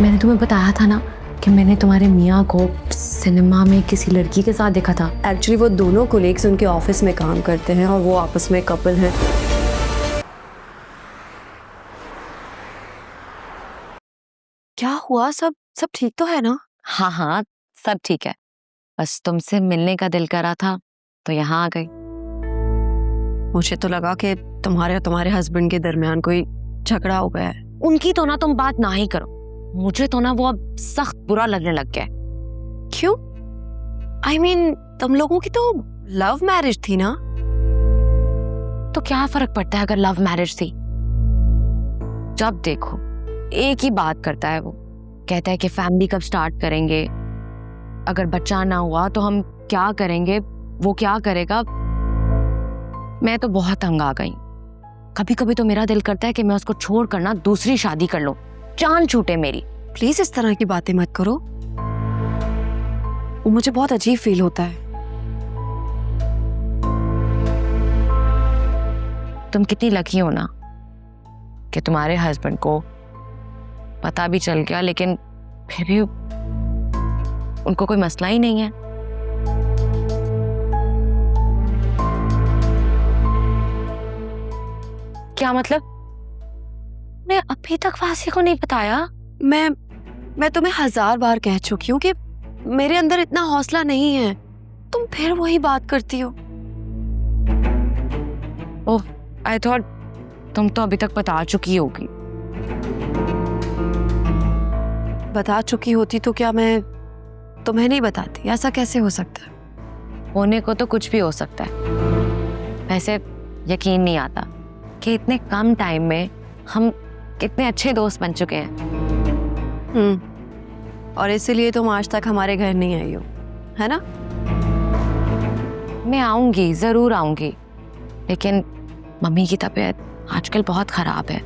मैंने तुम्हें बताया था ना कि मैंने तुम्हारे मियाँ को सिनेमा में किसी लड़की के साथ देखा था। एक्चुअली वो दोनों कोलीग्स उनके ऑफिस में काम करते हैं और वो आपस में कपल हैं। क्या हुआ? सब ठीक तो है ना? हाँ हाँ, सब ठीक है। बस तुमसे मिलने का दिल करा था तो यहाँ आ गई। मुझे तो लगा कि तुम्हारे और तुम्हारे हस्बैंड के दरमियान कोई झगड़ा हो गया है। उनकी तो ना तुम बात ना ही करो, मुझे तो ना वो अब सख्त बुरा लगने लग गया है। क्यों? I mean, तुम लोगों की तो लव मैरिज थी ना? तो क्या फर्क पड़ता है अगर लव मैरिज थी? जब देखो एक ही बात करता है वो, कहता है कि फैमिली कब स्टार्ट करेंगे, अगर बच्चा ना हुआ तो हम क्या करेंगे, वो क्या करेगा। मैं तो बहुत तंग आ गई। कभी कभी तो मेरा दिल करता है कि मैं उसको छोड़ कर ना दूसरी शादी कर लूं, जान छूटे मेरी। प्लीज इस तरह की बातें मत करो, मुझे बहुत अजीब फील होता है। तुम कितनी लकी हो ना कि तुम्हारे हस्बैंड को पता भी चल गया, लेकिन फिर भी उनको कोई मसला ही नहीं है। क्या मतलब? मैं अभी तक वासी को नहीं बताया? मैं तुम्हें 1000 बार कह चुकी हूँ कि मेरे अंदर इतना हौसला नहीं है, तुम फिर वही बात करती हो। ओह, आई थॉट तुम तो अभी तक बता चुकी होगी। बता चुकी होती तो क्या मैं तुम्हें नहीं बताती? ऐसा कैसे हो सकता है? होने को तो कुछ भी हो सकता है। वैसे यकीन नहीं आता कि इतने कम टाइम में हम कितने अच्छे दोस्त बन चुके हैं। और इसीलिए तुम आज तक हमारे घर नहीं आई हो, है ना? मैं आऊंगी, जरूर आऊंगी, लेकिन मम्मी की तबीयत आजकल बहुत खराब है।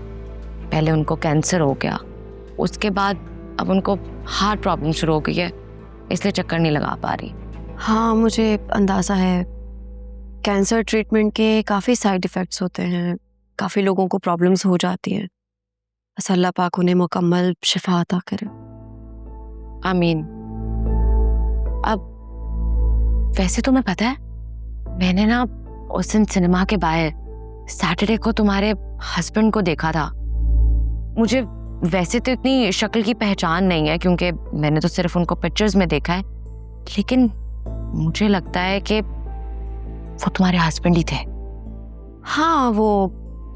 पहले उनको कैंसर हो गया, उसके बाद अब उनको हार्ट प्रॉब्लम शुरू हो गई है, इसलिए चक्कर नहीं लगा पा रही। हाँ, मुझे अंदाजा है। कैंसर ट्रीटमेंट के काफ़ी साइड इफ़ेक्ट्स होते हैं, काफ़ी लोगों को प्रॉब्लम्स हो जाती हैं। बस अल्लाह पाक उन्हें मुकम्मल शिफा अता करे। आमीन। अब वैसे तुम्हें पता है, मैंने ना उस दिन सिनेमा के बाहर सैटरडे को तुम्हारे हस्बैंड को देखा था। मुझे वैसे तो इतनी शक्ल की पहचान नहीं है क्योंकि मैंने तो सिर्फ उनको पिक्चर्स में देखा है, लेकिन मुझे लगता है कि वो तुम्हारे हस्बैंड ही थे। हाँ, वो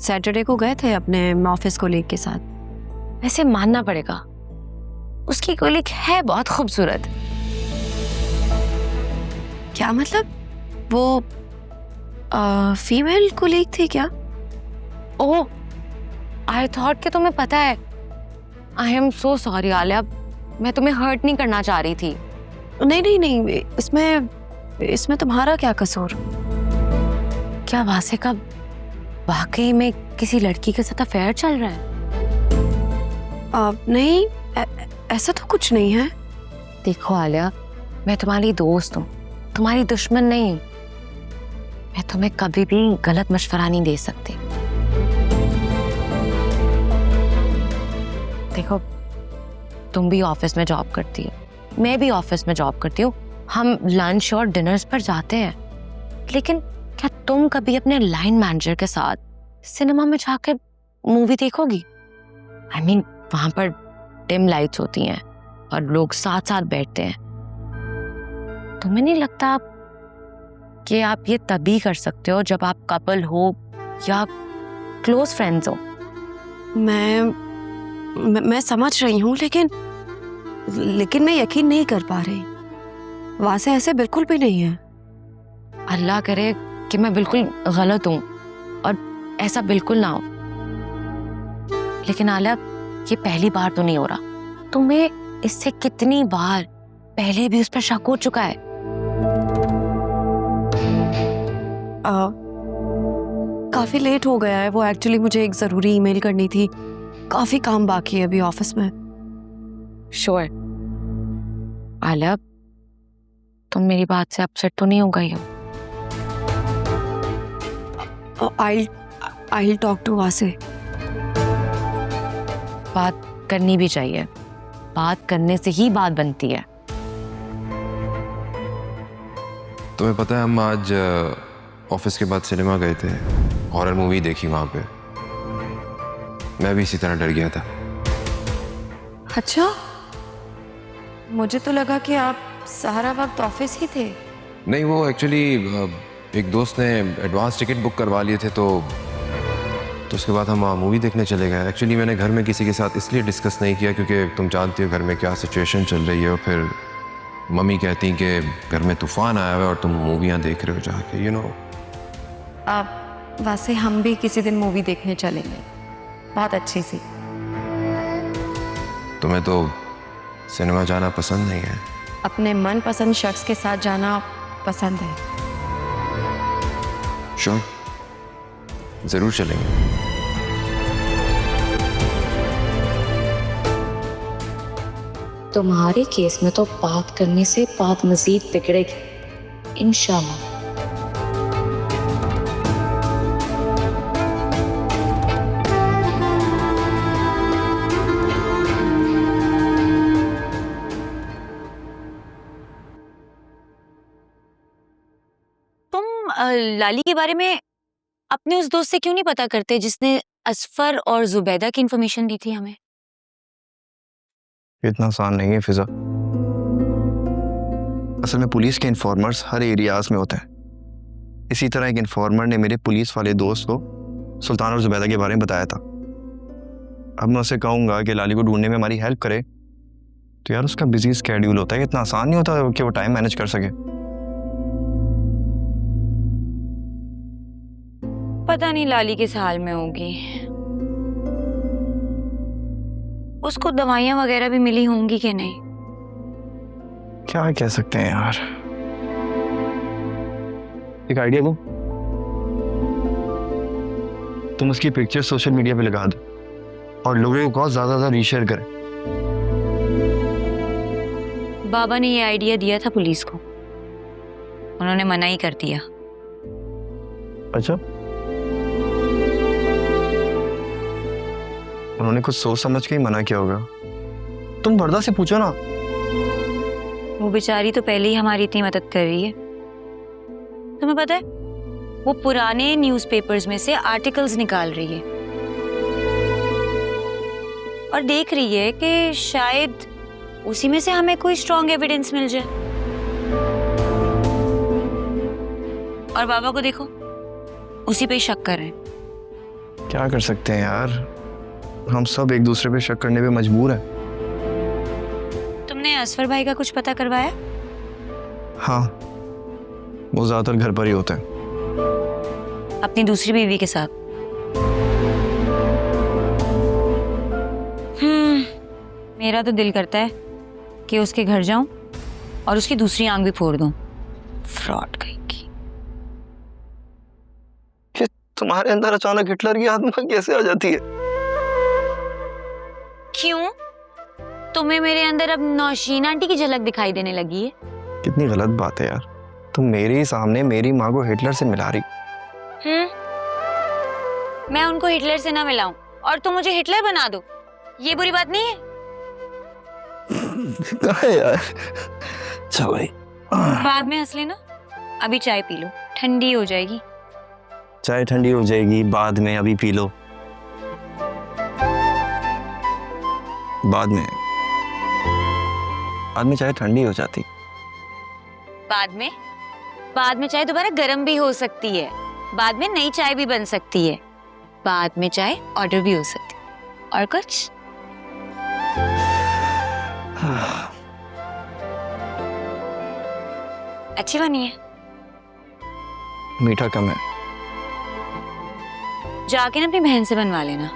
सैटरडे को गए थे अपने ऑफिस कोलीग के साथ। वैसे मानना पड़ेगा, उसकी कोलीग है बहुत खूबसूरत। क्या मतलब? वो फीमेल कोलीग थी क्या? ओह, आई थॉट कि तुम्हें पता है। I am so sorry Alia, मैं तुम्हें हर्ट नहीं करना चाह रही थी। नहीं, इसमें तुम्हारा क्या कसूर? क्या वासे का वाकई में किसी लड़की के साथ अफेयर चल रहा है? नहीं, ऐसा तो कुछ नहीं है। देखो आलिया, मैं तुम्हारी दोस्त हूँ, तुम्हारी दुश्मन नहीं। मैं तुम्हें कभी भी गलत मशवरा नहीं दे सकती। देखो, तुम भी ऑफिस में जॉब करती हो, मैं भी ऑफिस में जॉब करती हूँ, हम लंच और डिनर्स पर जाते हैं, लेकिन क्या तुम कभी अपने लाइन मैनेजर के साथ सिनेमा में जाकर मूवी देखोगी? आई मीन, वहां पर डिम लाइट्स होती हैं और लोग साथ साथ बैठते हैं। तुम्हें नहीं लगता कि आप ये तभी कर सकते हो जब आप कपल हो या क्लोज फ्रेंड्स हो? मैं समझ रही हूँ, लेकिन मैं यकीन नहीं कर पा रही। वासे ऐसे बिल्कुल भी नहीं है। अल्लाह करे कि मैं बिल्कुल गलत हूँ और ऐसा बिल्कुल ना हो, लेकिन आलिया, ये पहली बार तो नहीं हो रहा। तुम्हें इससे कितनी बार पहले भी उस पर शक हो चुका है। काफी लेट हो गया है। वो एक्चुअली मुझे एक जरूरी ईमेल करनी थी, काफी काम बाकी है अभी ऑफिस में। श्योर आलिया, तुम मेरी बात से अपसेट तो नहीं हो गई हो? I'll talk to वासे। बात करनी भी चाहिए, बात करने से ही बात बनती है। तुम्हें पता है हम आज ऑफिस के बाद सिनेमा गए थे, हॉरर मूवी देखी वहां पे। मैं भी इसी तरह डर गया था। अच्छा, मुझे तो लगा कि आप सारा वक्त ऑफिस ही थे। नहीं, वो एक्चुअली एक दोस्त ने एडवांस टिकट बुक करवा लिए थे, तो उसके बाद हम वहाँ मूवी देखने चले गए। एक्चुअली मैंने घर में किसी के साथ इसलिए डिस्कस नहीं किया क्योंकि तुम जानती हो घर में क्या सिचुएशन चल रही है, और फिर मम्मी कहती कि घर में तूफान आया हुआ है और तुम मूवियाँ देख रहे हो जाके, यू नो। आप वैसे हम भी किसी दिन मूवी देखने चलेंगे, बहुत अच्छी सी। तुम्हें तो सिनेमा जाना पसंद नहीं है? अपने मनपसंद शख्स के साथ जाना पसंद है। श्योर, जरूर चलेंगे। तुम्हारे केस में तो बात करने से बात मजीद बिगड़ेगी, इंशाल्लाह। तुम लाली के बारे में अपने उस दोस्त से क्यों नहीं पता करते जिसने असफर और जुबैदा की इंफॉर्मेशन दी थी हमें? इतना आसान नहीं है फिजा। असल में पुलिस के इन्फॉर्मर्स हर एरियाज में होते हैं। इसी तरह एक इन्फॉर्मर ने मेरे पुलिस वाले दोस्त को सुल्तान और जुबैदा के बारे में बताया था। अब मैं उसे कहूँगा कि लाली को ढूंढने में हमारी हेल्प करे, तो यार उसका बिजी स्केड्यूल होता है, इतना आसान नहीं होता कि वो टाइम मैनेज कर सके। पता नहीं लाली किस हाल में होगी। उसको दवाइयां वगैरह भी मिली होंगी कि नहीं? क्या कह सकते हैं यार। एक आइडिया दो, तुम उसकी पिक्चर सोशल मीडिया पे लगा दो और लोगों को ज्यादा ज्यादा रीशेयर करें। बाबा ने ये आइडिया दिया था पुलिस को, उन्होंने मना ही कर दिया। अच्छा, उन्होंने कुछ सोच समझ के ही मना किया होगा। तुम वर्दा से पूछो ना। वो बेचारी तो पहले ही हमारी इतनी मदद कर रही है। तुम्हें पता है, वो पुराने न्यूज़पेपर्स में से आर्टिकल्स निकाल रही है और देख रही है कि शायद उसी में से हमें कोई स्ट्रॉन्ग एविडेंस मिल जाए। और बाबा को देखो, उसी पे ही शक कर रहे हैं। क्या कर सकते हैं यार, हम सब एक दूसरे पे शक करने पे मजबूर हैं। तुमने असफर भाई का कुछ पता करवाया? हाँ, वो ज्यादातर घर पर ही होते हैं। अपनी दूसरी बीवी के साथ? मेरा तो दिल करता है कि उसके घर जाऊं और उसकी दूसरी आंख भी फोड़ दूं। फ्रॉड कहीं की। ये तुम्हारे अंदर अचानक हिटलर की आत्मा कैसे आ जाती है? क्यों? तुम्हें मेरे अंदर अब नौशीन आंटी की झलक दिखाई देने लगी है? कितनी गलत बात है यार, तुम मेरे ही सामने मेरी माँ को हिटलर से मिला रही। मैं उनको हिटलर से ना मिलाऊं और तुम मुझे हिटलर बना दो, ये बुरी बात नहीं है? यार चल भाई, बाद में हंस लेना। अभी चाय पी लो, ठंडी हो जाएगी। चाय ठंडी हो जाएगी बाद में, अभी पी लो। बाद में चाय ठंडी हो जाती। बाद में चाय दोबारा गर्म भी हो सकती है। बाद में नई चाय भी बन सकती है। बाद में चाय ऑर्डर भी हो सकती है। और कुछ? अच्छी बनी है? मीठा कम है। जाके ना अपनी बहन से बनवा लेना।